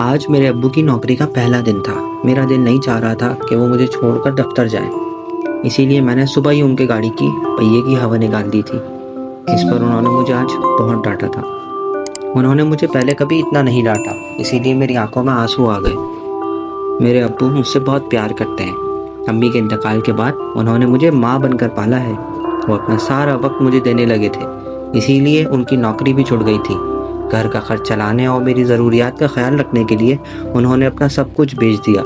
आज मेरे अब्बू की नौकरी का पहला दिन था। मेरा दिल नहीं चाह रहा था कि वो मुझे छोड़कर दफ्तर जाए, इसीलिए मैंने सुबह ही उनके गाड़ी की पहिए की हवा निकाल दी थी। इस पर उन्होंने मुझे आज बहुत डांटा था। उन्होंने मुझे पहले कभी इतना नहीं डांटा, इसीलिए मेरी आंखों में आंसू आ गए। मेरे अब्बू मुझसे बहुत प्यार करते हैं। अम्मी के इंतकाल के बाद उन्होंने मुझे माँ बनकर पाला है। वो अपना सारा वक्त मुझे देने लगे थे, इसीलिए उनकी नौकरी भी छूट गई थी। घर का खर्च चलाने और मेरी ज़रूरियात का ख्याल रखने के लिए उन्होंने अपना सब कुछ बेच दिया।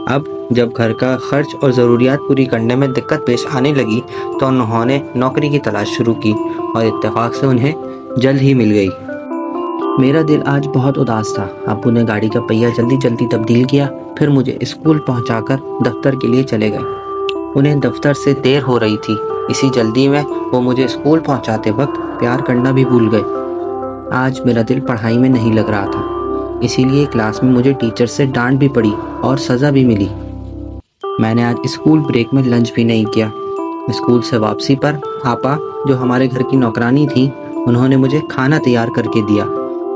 अब जब घर का खर्च और ज़रूरियात पूरी करने में दिक्कत पेश आने लगी तो उन्होंने नौकरी की तलाश शुरू की और इत्तेफाक से उन्हें जल्द ही मिल गई। मेरा दिल आज बहुत उदास था। अब्बू ने गाड़ी का पहिया जल्दी जल्दी तब्दील किया, फिर मुझे स्कूल पहुंचाकर दफ्तर के लिए चले गए। उन्हें दफ्तर से देर हो रही थी, इसी जल्दी में वो मुझे स्कूल पहुंचाते वक्त प्यार करना भी भूल गए। आज मेरा दिल पढ़ाई में नहीं लग रहा था, इसीलिए क्लास में मुझे टीचर से डांट भी पड़ी और सज़ा भी मिली। मैंने आज स्कूल ब्रेक में लंच भी नहीं किया। स्कूल से वापसी पर आपा, जो हमारे घर की नौकरानी थी, उन्होंने मुझे खाना तैयार करके दिया,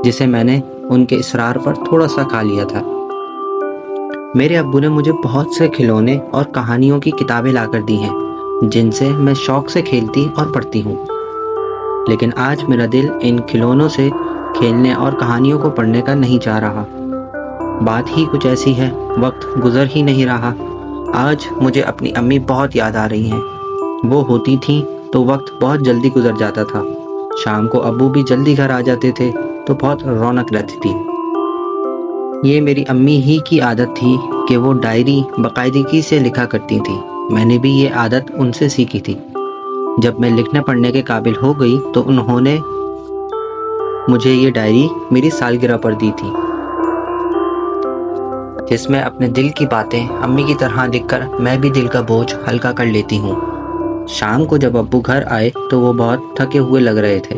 जिसे मैंने उनके इसरार पर थोड़ा सा खा लिया था। मेरे अब्बू ने मुझे बहुत से खिलौने और कहानियों की किताबें लाकर दी हैं, जिनसे मैं शौक से खेलती और पढ़ती हूँ। लेकिन आज मेरा दिल इन खिलौनों से खेलने और कहानियों को पढ़ने का नहीं चाह रहा। बात ही कुछ ऐसी है, वक्त गुजर ही नहीं रहा। आज मुझे अपनी अम्मी बहुत याद आ रही हैं। वो होती थी तो वक्त बहुत जल्दी गुजर जाता था। शाम को अब्बू भी जल्दी घर आ जाते थे तो बहुत रौनक रहती थी। ये मेरी अम्मी ही की आदत थी कि वो डायरी बाकायदगी से लिखा करती थी। मैंने भी ये आदत उनसे सीखी थी। जब मैं लिखने पढ़ने के काबिल हो गई तो उन्होंने मुझे ये डायरी मेरी सालगिरह पर दी थी, जिसमें अपने दिल की बातें अम्मी की तरह लिखकर मैं भी दिल का बोझ हल्का कर लेती हूँ। शाम को जब अब्बू घर आए तो वो बहुत थके हुए लग रहे थे,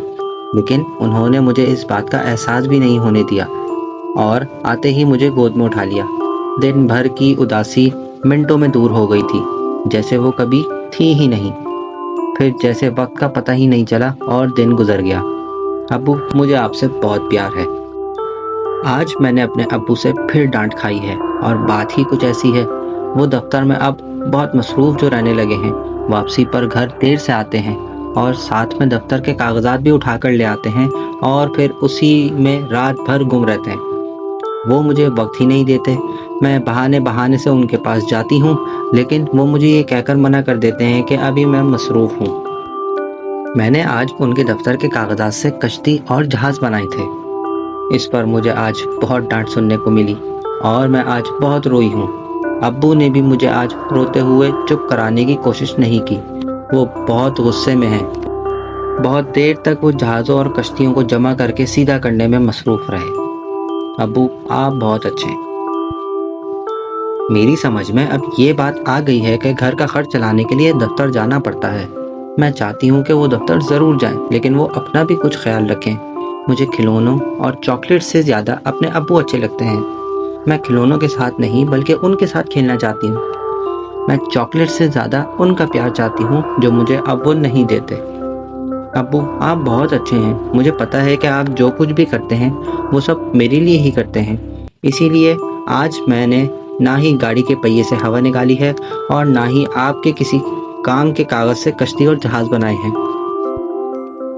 लेकिन उन्होंने मुझे इस बात का एहसास भी नहीं होने दिया और आते ही मुझे गोद में उठा लिया। दिन भर की उदासी मिनटों में दूर हो गई थी, जैसे वो कभी थी ही नहीं। फिर जैसे वक्त का पता ही नहीं चला और दिन गुजर गया। अब्बू, मुझे आपसे बहुत प्यार है। आज मैंने अपने अब्बू से फिर डांट खाई है और बात ही कुछ ऐसी है। वो दफ्तर में अब बहुत मसरूफ़ जो रहने लगे हैं। वापसी पर घर देर से आते हैं और साथ में दफ्तर के कागजात भी उठाकर ले आते हैं और फिर उसी में रात भर गुम रहते हैं। वो मुझे वक्त ही नहीं देते। मैं बहाने से उनके पास जाती हूँ, लेकिन वो मुझे ये कहकर मना कर देते हैं कि अभी मैं मसरूफ़ हूँ। मैंने आज उनके दफ्तर के कागजात से कश्ती और जहाज़ बनाए थे। इस पर मुझे आज बहुत डांट सुनने को मिली और मैं आज बहुत रोई हूँ। अब्बू ने भी मुझे आज रोते हुए चुप कराने की कोशिश नहीं की। वो बहुत गुस्से में हैं। बहुत देर तक वो जहाज़ों और कश्तियों को जमा करके सीधा करने में मसरूफ़ रहे। अब्बू, आप बहुत अच्छे हैं। मेरी समझ में अब ये बात आ गई है कि घर का खर्च चलाने के लिए दफ्तर जाना पड़ता है। मैं चाहती हूँ कि वो दफ्तर ज़रूर जाएं, लेकिन वो अपना भी कुछ ख्याल रखें। मुझे खिलौनों और चॉकलेट से ज़्यादा अपने अब्बू अच्छे लगते हैं। मैं खिलौनों के साथ नहीं बल्कि उनके साथ खेलना चाहती हूँ। मैं चॉकलेट से ज़्यादा उनका प्यार चाहती हूँ जो मुझे अब वो नहीं देते। अब्बू, आप बहुत अच्छे हैं। मुझे पता है कि आप जो कुछ भी करते हैं वो सब मेरे लिए ही करते हैं। इसीलिए आज मैंने ना ही गाड़ी के पहिए से हवा निकाली है और ना ही आपके किसी काम के कागज़ से कश्ती और जहाज़ बनाए हैं।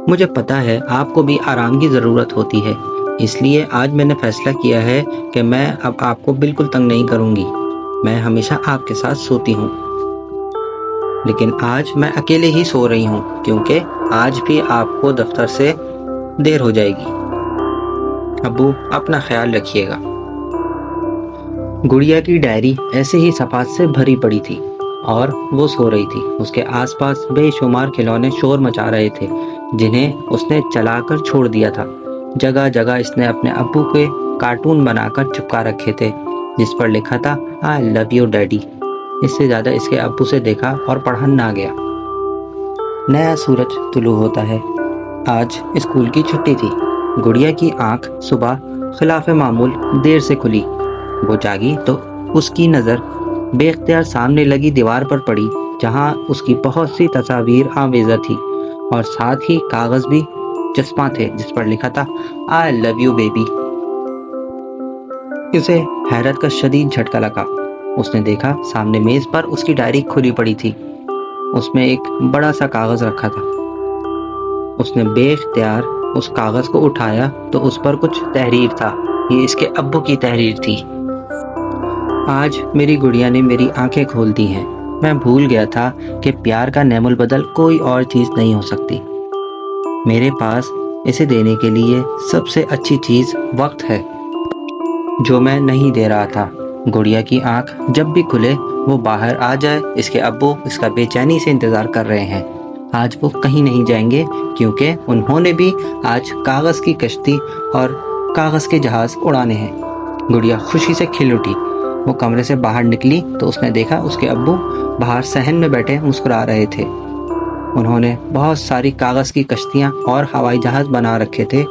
मुझे पता है आपको भी आराम की ज़रूरत होती है, इसलिए आज मैंने फ़ैसला किया है कि मैं अब आपको बिल्कुल तंग नहीं करूँगी। मैं हमेशा आपके साथ सोती हूँ, लेकिन आज मैं अकेले ही सो रही हूँ क्योंकि आज भी आपको दफ्तर से देर हो जाएगी। अब्बू, अपना ख्याल रखिएगा। गुड़िया की डायरी ऐसे ही सफ़ात से भरी पड़ी थी और वो सो रही थी। उसके आसपास बेशुमार खिलौने शोर मचा रहे थे, जिन्हें उसने चलाकर छोड़ दिया था। जगह जगह इसने अपने अब्बू के कार्टून बनाकर चिपका रखे थे, जिस पर लिखा था, आई लव यू डैडी। इससे ज़्यादा इसके अब्बू से देखा और पढ़न ना गया। नया सूरज तुलू होता है। आज स्कूल की छुट्टी थी। गुड़िया की आंख सुबह खिलाफे मामूल देर से खुली। वो जागी तो उसकी नज़र बेख्तियार सामने लगी दीवार पर पड़ी, जहाँ उसकी बहुत सी तस्वीर आवेज़ा थी और साथ ही कागज़ भी चस्पा थे जिस पर लिखा था, आई लव यू बेबी। उसे हैरत का शदीद झटका लगा। उसने देखा सामने मेज पर उसकी डायरी खुली पड़ी थी। उसमें एक बड़ा सा कागज रखा था। उसने बेख्तियार उस कागज को उठाया तो उस पर कुछ तहरीर था। ये इसके अब्बू की तहरीर थी। आज मेरी गुड़िया ने मेरी आंखें खोल दी हैं। मैं भूल गया था कि प्यार का नेमुल बदल कोई और चीज़ नहीं हो सकती। मेरे पास इसे देने के लिए सबसे अच्छी चीज़ वक्त है, जो मैं नहीं दे रहा था। गुड़िया की आंख जब भी खुले वो बाहर आ जाए। इसके अब्बू इसका बेचैनी से इंतज़ार कर रहे हैं। आज वो कहीं नहीं जाएंगे क्योंकि उन्होंने भी आज कागज़ की कश्ती और कागज़ के जहाज़ उड़ाने हैं। गुड़िया खुशी से खिल उठी। वो कमरे से बाहर निकली तो उसने देखा उसके अब्बू बाहर सहन में बैठे मुस्कुरा रहे थे। उन्होंने बहुत सारी कागज़ की कश्तियाँ और हवाई जहाज़ बना रखे थे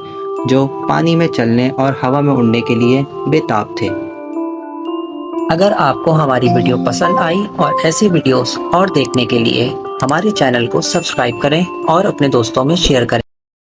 जो पानी में चलने और हवा में उड़ने के लिए बेताब थे। अगर आपको हमारी वीडियो पसंद आई और ऐसी वीडियोस और देखने के लिए हमारे चैनल को सब्सक्राइब करें और अपने दोस्तों में शेयर करें।